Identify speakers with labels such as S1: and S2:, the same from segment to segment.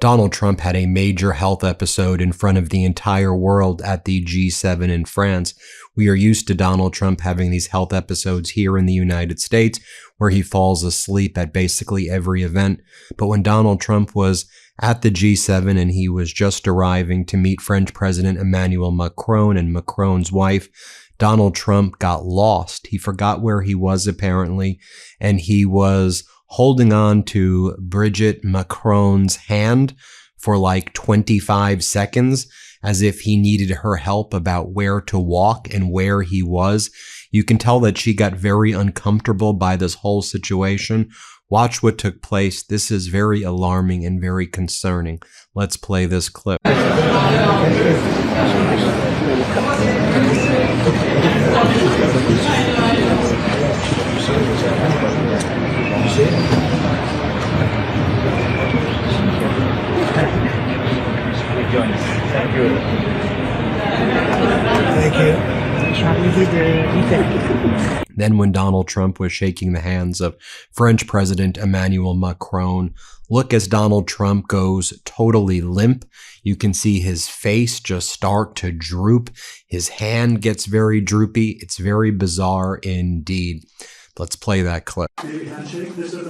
S1: Donald Trump had a major health episode in front of the entire world at the G7 in France. We are used to Donald Trump having these health episodes here in the United States where he falls asleep at basically every event. But when Donald Trump was at the G7 and he was just arriving to meet French President Emmanuel Macron and Macron's wife, Donald Trump got lost. He forgot where he was apparently, and he was holding on to Brigitte Macron's hand for like 25 seconds as if he needed her help about where to walk and where he was. You can tell that she got very uncomfortable by this whole situation. Watch what took place. This is very alarming and very concerning. Let's play this clip.
S2: Thank you.
S1: Then when Donald Trump was shaking the hands of French President Emmanuel Macron, look as Donald Trump goes totally limp. You can see his face just start to droop. His hand gets very droopy. It's very bizarre indeed. Let's play that clip.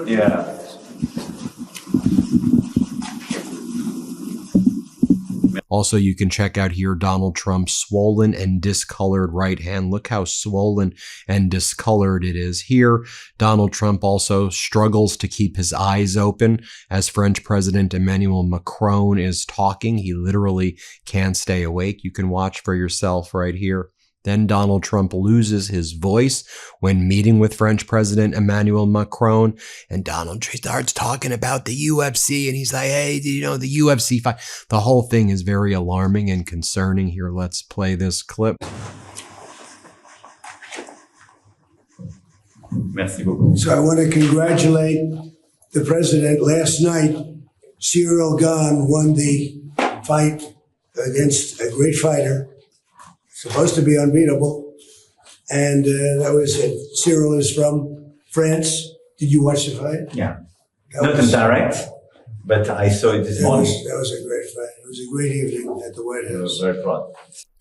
S3: Yeah.
S1: Also, you can check out here Donald Trump's swollen and discolored right hand. Look how swollen and discolored it is here. Donald Trump also struggles to keep his eyes open as French President Emmanuel Macron is talking. He literally can't stay awake. You can watch for yourself right here. Then Donald Trump loses his voice when meeting with French President Emmanuel Macron. And Donald Trump starts talking about the UFC. And he's like, hey, you know, the UFC fight. The whole thing is very alarming and concerning. Here, let's play this clip.
S3: Merci beaucoup.
S2: So I want to congratulate the president. Last night, Cyril Gane won the fight against a great fighter. Supposed to be unbeatable. And that was it. Cyril is from France. Did you watch the fight?
S3: Yeah. Not in direct, but I saw it this morning.
S2: That was a great fight. It was a great evening at the White
S3: I was
S2: House.
S3: very proud.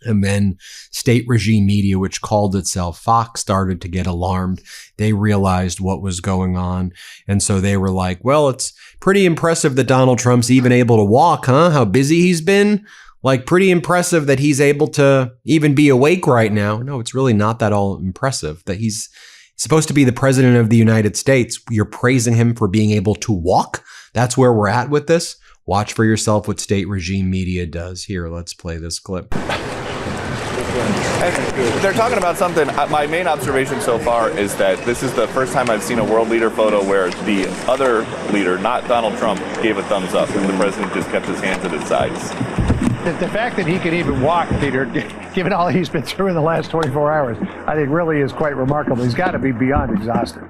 S1: And then state regime media, which called itself Fox, started to get alarmed. They realized what was going on. And so they were like, well, it's pretty impressive that Donald Trump's even able to walk, huh? How busy he's been. Like, pretty impressive that he's able to even be awake right now. No, it's really not that all impressive that he's supposed to be the president of the United States. You're praising him for being able to walk. That's where we're at with this. Watch for yourself what state regime media does. Here, let's play this clip.
S4: And they're talking about something. My main observation so far is that this is the first time I've seen a world leader photo where the other leader, not Donald Trump, gave a thumbs up and the president just kept his hands at his sides.
S5: The fact that he can even walk, Peter, given all he's been through in the last 24 hours, I think really is quite remarkable. He's got to be beyond exhausted.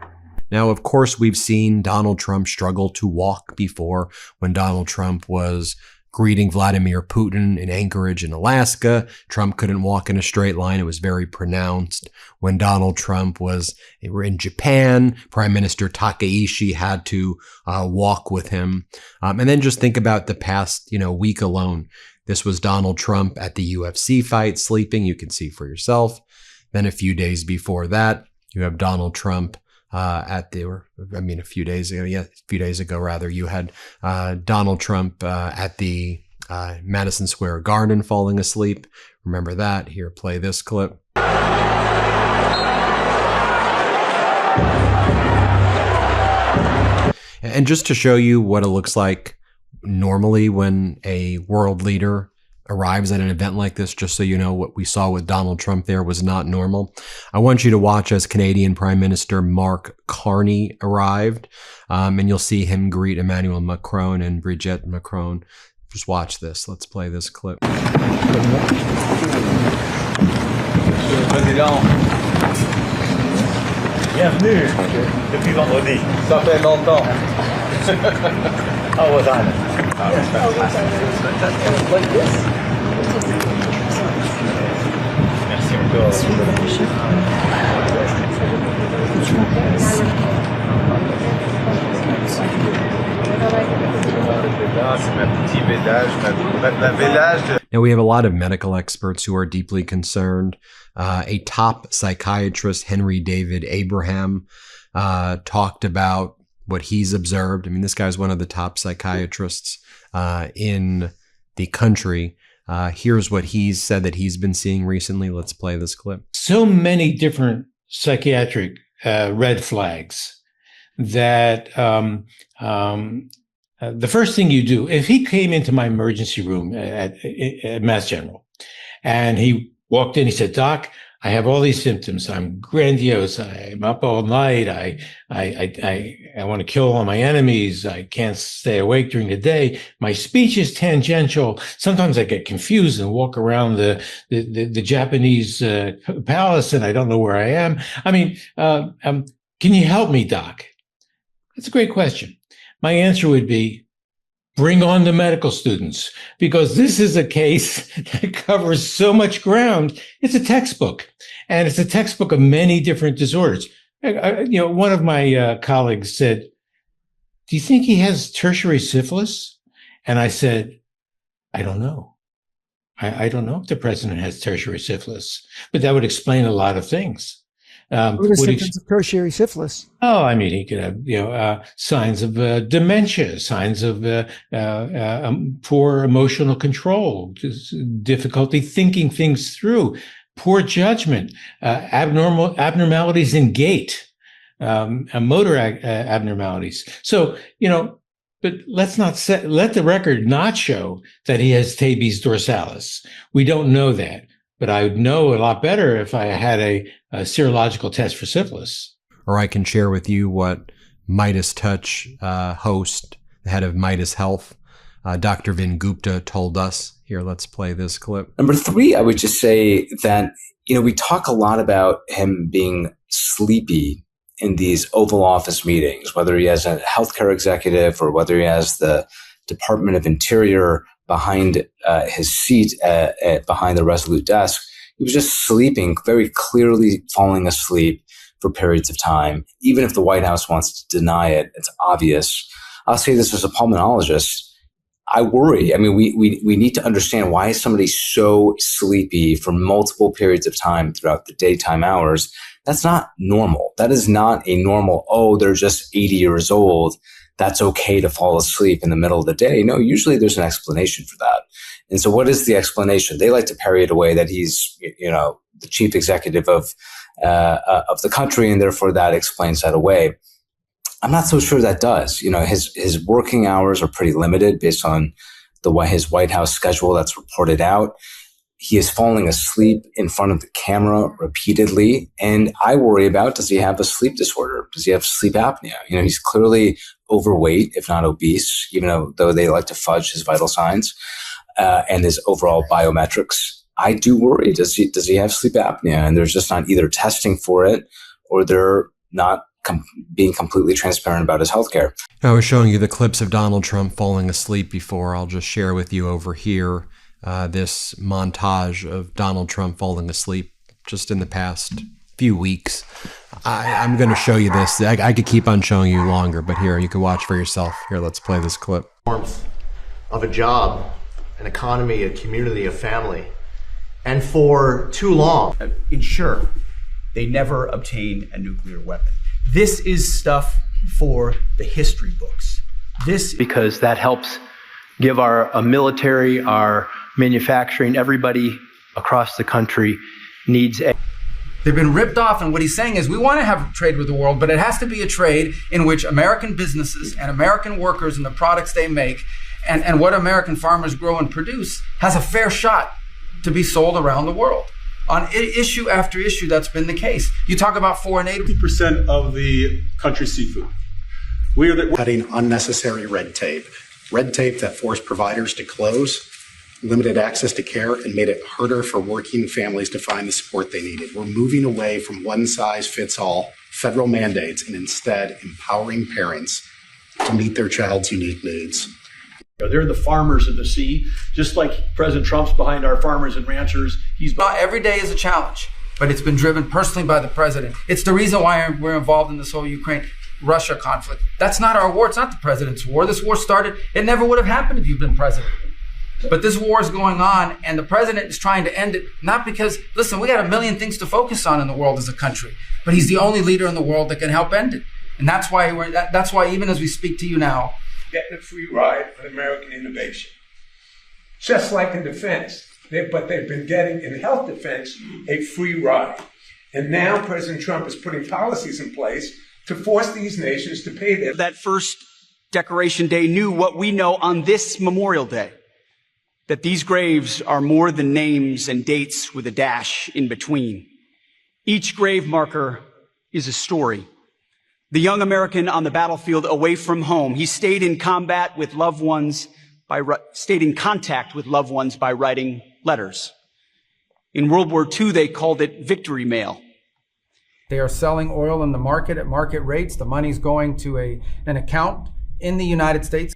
S1: Now, of course, we've seen Donald Trump struggle to walk before when Donald Trump was greeting Vladimir Putin in Anchorage in Alaska. Trump couldn't walk in a straight line. It was very pronounced. When Donald Trump was in Japan, Prime Minister Takaishi had to walk with him. And then just think about the past, week alone. This was Donald Trump at the UFC fight, sleeping. You can see for yourself. Then a few days before that, you have Donald Trump a few days ago, you had Donald Trump at the Madison Square Garden falling asleep. Remember that. Here, play this clip. And just to show you what it looks like normally when a world leader arrives at an event like this, just so you know what we saw with Donald Trump there was not normal. I want you to watch as Canadian Prime Minister Mark Carney arrived, and you'll see him greet Emmanuel Macron and Brigitte Macron. Just watch this. Let's play this clip.
S3: Bienvenue depuis vendredi. Ça fait longtemps. How was I? Like this? Merci encore.
S6: experts.
S1: Now, we have a lot of medical experts who are deeply concerned. A top psychiatrist, Henry David Abraham, talked about what he's observed. I mean, this guy's one of the top psychiatrists in the country. Here's what he's said that he's been seeing recently. Let's play this clip.
S7: So many different psychiatric red flags that the first thing you do, if he came into my emergency room at Mass General and he walked in, he said, "Doc, I have all these symptoms. I'm grandiose. I'm up all night. I want to kill all my enemies. I can't stay awake during the day. My speech is tangential. Sometimes I get confused and walk around the Japanese palace and I don't know where I am. I mean, can you help me, Doc?" That's a great question. My answer would be, bring on the medical students, because this is a case that covers so much ground. It's a textbook, and it's a textbook of many different disorders. One of my colleagues said, "Do you think he has tertiary syphilis?" And I said, "I don't know. I don't know if the president has tertiary syphilis, but that would explain a lot of things."
S6: What are the symptoms of tertiary syphilis?
S7: Oh, I mean, he could have, signs of dementia, signs of poor emotional control, just difficulty thinking things through, poor judgment, abnormalities in gait, motor abnormalities. So, but let's not let the record not show that he has tabes dorsalis. We don't know that. But I would know a lot better if I had a serological test for syphilis.
S1: Or I can share with you what MeidasTouch host, the head of Midas Health, Dr. Vin Gupta, told us. Here, let's play this clip.
S8: Number 3, I would just say that, we talk a lot about him being sleepy in these Oval Office meetings, whether he has a healthcare executive or whether he has the Department of Interior behind his seat behind the Resolute desk. He was just sleeping, very clearly falling asleep for periods of time. Even if the White House wants to deny it, it's obvious. I'll say this as a pulmonologist. I worry. I mean, we need to understand, why is somebody so sleepy for multiple periods of time throughout the daytime hours? That's not normal. That is not a normal, they're just 80 years old, that's okay to fall asleep in the middle of the day. No, usually there's an explanation for that. And so what is the explanation? They like to parry it away that he's, the chief executive of the country, and therefore that explains that away. I'm not so sure that does. His working hours are pretty limited based on his White House schedule that's reported out. He is falling asleep in front of the camera repeatedly. And I worry about, does he have a sleep disorder? Does he have sleep apnea? He's clearly overweight, if not obese, even though they like to fudge his vital signs and his overall biometrics. I do worry, does he have sleep apnea? And there's just not either testing for it, or they're not being completely transparent about his healthcare.
S1: I was showing you the clips of Donald Trump falling asleep before. I'll just share with you over here this montage of Donald Trump falling asleep just in the past few weeks. I'm going to show you this. I could keep on showing you longer, but here, you can watch for yourself. Here, let's play this clip.
S9: Warmth of a job, an economy, a community, a family. And for too long,
S10: ensure they never obtain a nuclear weapon. This is stuff for the history books.
S11: Because that helps give our military, our manufacturing, everybody across the country needs a...
S12: They've been ripped off, and what he's saying is, we want to have trade with the world, but it has to be a trade in which American businesses and American workers and the products they make and what American farmers grow and produce has a fair shot to be sold around the world. On issue after issue, that's been the case. You talk about foreign aid.
S13: 50% of the country's seafood. We are cutting unnecessary red tape that forced providers to close, limited access to care, and made it harder for working families to find the support they needed. We're moving away from one-size-fits-all federal mandates and instead empowering parents to meet their child's unique needs.
S14: They're the farmers of the sea, just like President Trump's behind our farmers and ranchers.
S12: Not every day is a challenge, but it's been driven personally by the president. It's the reason why we're involved in this whole Ukraine. Russia conflict. That's not our war. It's not the president's war. This war started, it never would have happened if you'd been president. But this war is going on, and the president is trying to end it, not because, listen, we got a million things to focus on in the world as a country, but he's the only leader in the world that can help end it. And that's why even as we speak to you now,
S15: getting a free ride on American innovation. Just like in defense, but they've been getting in health defense a free ride. And now President Trump is putting policies in place to force these nations to pay their...
S10: That first Decoration Day knew what we know on this Memorial Day, that these graves are more than names and dates with a dash in between. Each grave marker is a story. The young American on the battlefield away from home, he stayed in contact with loved ones by writing letters. In World War II, they called it victory mail.
S12: they are selling oil in the market at market rates. The money's going to an account in the United States.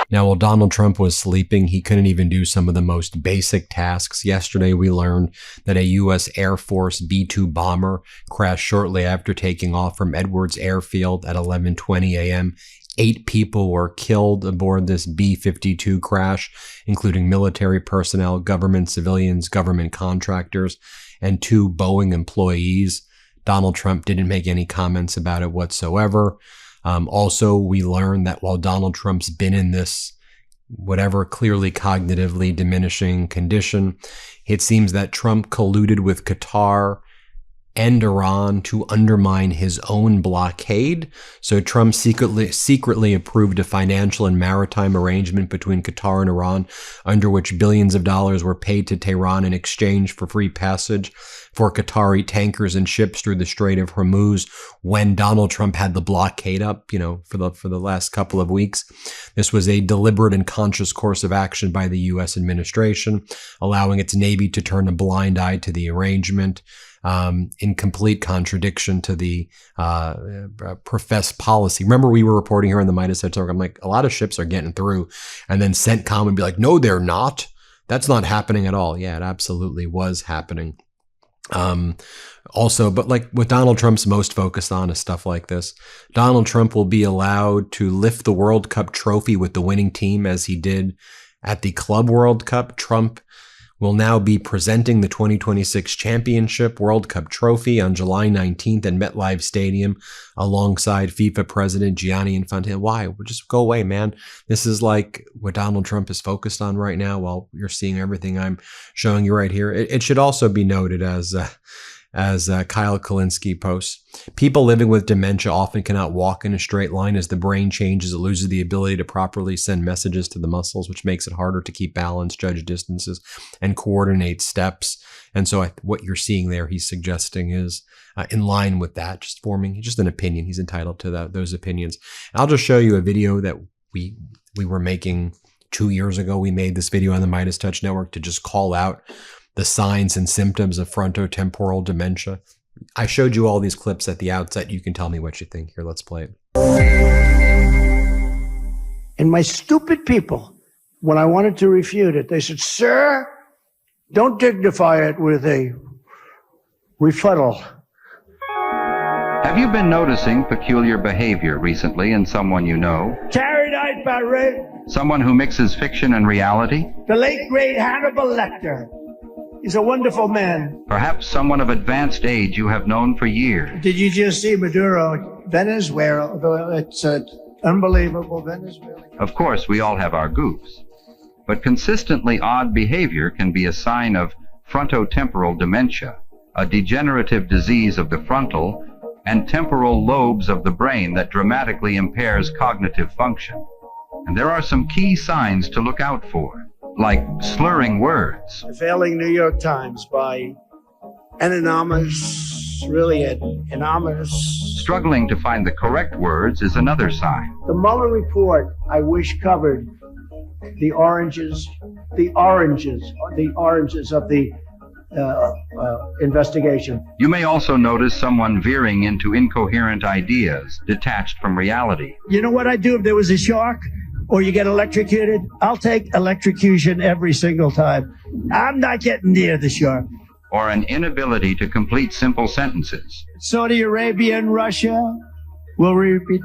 S1: Now, while Donald Trump was sleeping, he couldn't even do some of the most basic tasks. Yesterday, we learned that a U.S. Air Force B-2 bomber crashed shortly after taking off from Edwards Airfield at 11:20 a.m. 8 people were killed aboard this B-52 crash, including military personnel, government civilians, government contractors, and 2 Boeing employees. Donald Trump didn't make any comments about it whatsoever. Also, we learned that while Donald Trump's been in this whatever clearly cognitively diminishing condition, it seems that Trump colluded with Qatar and Iran to undermine his own blockade. So Trump secretly approved a financial and maritime arrangement between Qatar and Iran, under which billions of dollars were paid to Tehran in exchange for free passage for Qatari tankers and ships through the Strait of Hormuz when Donald Trump had the blockade up, for the last couple of weeks. This was a deliberate and conscious course of action by the U.S. administration, allowing its Navy to turn a blind eye to the arrangement. In complete contradiction to the professed policy. Remember, we were reporting here on the MeidasTouch. I'm like, a lot of ships are getting through, and then CENTCOM would be like, no, they're not. That's not happening at all. Yeah, it absolutely was happening. Also, but like what Donald Trump's most focused on is stuff like this. Donald Trump will be allowed to lift the World Cup trophy with the winning team as he did at the Club World Cup. Trump will now be presenting the 2026 Championship World Cup trophy on July 19th at MetLife Stadium alongside FIFA President Gianni Infantino. Why? Well, just go away, man. This is like what Donald Trump is focused on right now while you're seeing everything I'm showing you right here. It should also be noted as Kyle Kalinske posts, people living with dementia often cannot walk in a straight line. As the brain changes, it loses the ability to properly send messages to the muscles, which makes it harder to keep balance, judge distances, and coordinate steps. And so what you're seeing there, he's suggesting is in line with that, just forming just an opinion. He's entitled to those opinions. And I'll just show you a video that we were making 2 years ago. We made this video on the MeidasTouch network to just call out the signs and symptoms of frontotemporal dementia. I showed you all these clips at the outset. You can tell me what you think. Here, let's play it.
S6: And my stupid people, when I wanted to refute it, they said, sir, don't dignify it with a rebuttal.
S16: Have you been noticing peculiar behavior recently in someone you know?
S6: Carried out by
S16: someone who mixes fiction and reality?
S6: the late, great Hannibal Lecter. He's a wonderful man.
S16: Perhaps someone of advanced age you have known for years.
S6: Did you just see Maduro, Venezuela? It's unbelievable, Venezuela.
S16: Of course, we all have our goofs. But consistently odd behavior can be a sign of frontotemporal dementia, a degenerative disease of the frontal and temporal lobes of the brain that dramatically impairs cognitive function. And there are some key signs to look out for, like slurring words.
S6: The failing New York Times by anonymous.
S16: Struggling to find the correct words is another sign.
S6: The Mueller report, I wish, covered the oranges of the investigation.
S16: You may also notice someone veering into incoherent ideas, detached from reality.
S6: You know what I'd do if there was a shark or you get electrocuted? I'll take electrocution every single time. I'm not getting near the shark.
S16: Or an inability to complete simple sentences.
S6: Saudi Arabia and Russia will repeat.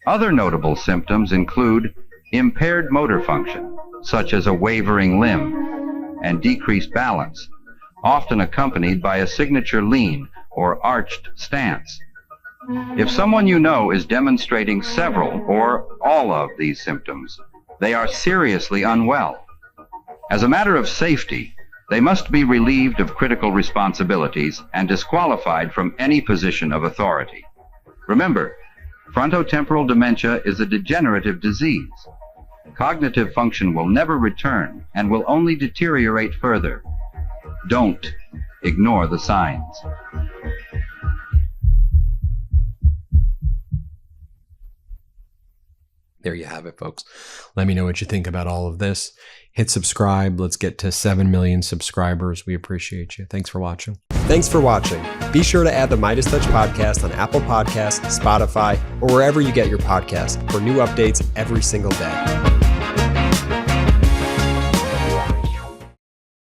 S16: Other notable symptoms include impaired motor function, such as a wavering limb, and decreased balance, often accompanied by a signature lean or arched stance. If someone you know is demonstrating several or all of these symptoms, they are seriously unwell. As a matter of safety, they must be relieved of critical responsibilities and disqualified from any position of authority. Remember, frontotemporal dementia is a degenerative disease. Cognitive function will never return and will only deteriorate further. Don't ignore the signs.
S1: There you have it, folks. Let me know what you think about all of this. Hit subscribe. Let's get to 7 million subscribers. We appreciate you. Thanks for watching.
S17: Thanks for watching. Be sure to add the MeidasTouch podcast on Apple Podcasts, Spotify, or wherever you get your podcasts for new updates every single day.